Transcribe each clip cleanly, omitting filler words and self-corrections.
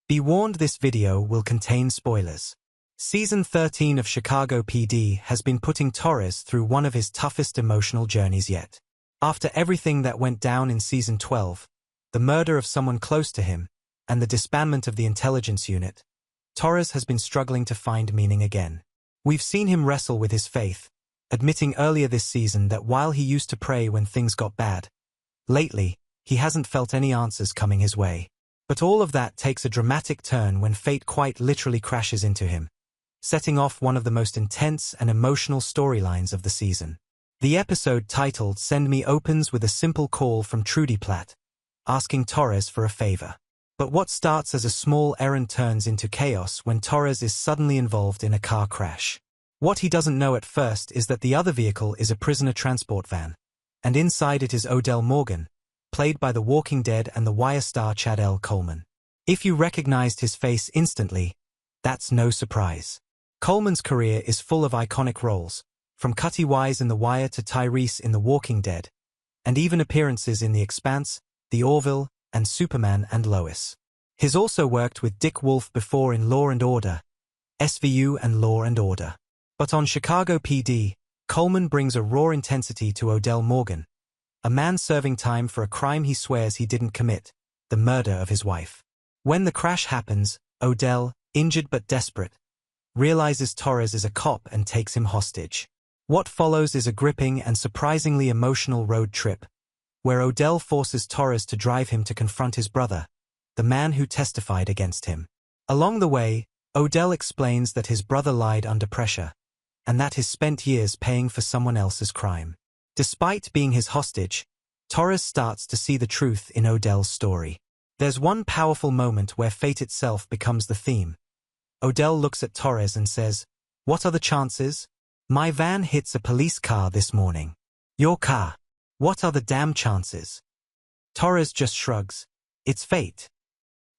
Be warned, this video will contain spoilers. Season 13 of Chicago PD has been putting Torres through one of his toughest emotional journeys yet. After everything that went down in Season 12, the murder of someone close to him, and the disbandment of the intelligence unit, Torres has been struggling to find meaning again. We've seen him wrestle with his faith, admitting earlier this season that while he used to pray when things got bad, lately, he hasn't felt any answers coming his way. But all of that takes a dramatic turn when fate quite literally crashes into him, setting off one of the most intense and emotional storylines of the season. The episode titled Send Me opens with a simple call from Trudy Platt, asking Torres for a favor. But what starts as a small errand turns into chaos when Torres is suddenly involved in a car crash. What he doesn't know at first is that the other vehicle is a prisoner transport van, and inside it is Odell Morgan, played by The Walking Dead and The Wire star Chad L. Coleman. If you recognized his face instantly, that's no surprise. Coleman's career is full of iconic roles, from Cutty Wise in The Wire to Tyrese in The Walking Dead, and even appearances in The Expanse, The Orville, and Superman and Lois. He's also worked with Dick Wolf before in Law & Order, SVU and Law & Order. But on Chicago PD, Coleman brings a raw intensity to Odell Morgan, a man serving time for a crime he swears he didn't commit, the murder of his wife. When the crash happens, Odell, injured but desperate, realizes Torres is a cop and takes him hostage. What follows is a gripping and surprisingly emotional road trip, where Odell forces Torres to drive him to confront his brother, the man who testified against him. Along the way, Odell explains that his brother lied under pressure, and that he's spent years paying for someone else's crime. Despite being his hostage, Torres starts to see the truth in Odell's story. There's one powerful moment where fate itself becomes the theme. Odell looks at Torres and says, "What are the chances? My van hits a police car this morning. Your car. What are the damn chances?" Torres just shrugs. "It's fate."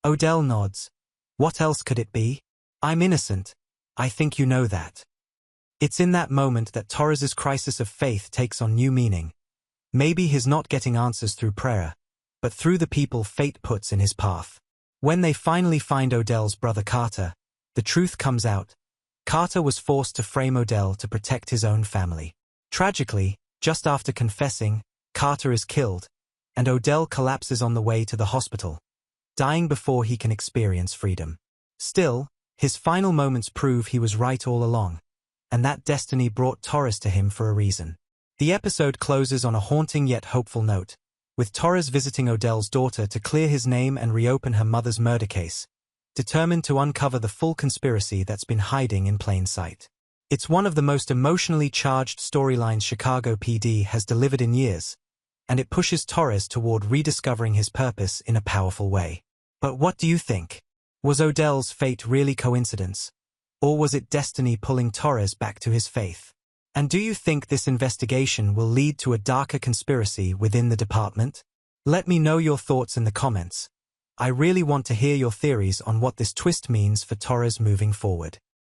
Odell nods. "What else could it be? I'm innocent. I think you know that." It's in that moment that Torres's crisis of faith takes on new meaning. Maybe he's not getting answers through prayer, but through the people fate puts in his path. When they finally find Odell's brother Carter, the truth comes out. Carter was forced to frame Odell to protect his own family. Tragically, just after confessing, Carter is killed, and Odell collapses on the way to the hospital, dying before he can experience freedom. Still, his final moments prove he was right all along, and that destiny brought Torres to him for a reason. The episode closes on a haunting yet hopeful note, with Torres visiting Odell's daughter to clear his name and reopen her mother's murder case, determined to uncover the full conspiracy that's been hiding in plain sight. It's one of the most emotionally charged storylines Chicago PD has delivered in years, and it pushes Torres toward rediscovering his purpose in a powerful way. But what do you think? Was Odell's fate really coincidence? Or was it destiny pulling Torres back to his faith? And do you think this investigation will lead to a darker conspiracy within the department? Let me know your thoughts in the comments. I really want to hear your theories on what this twist means for Torres moving forward.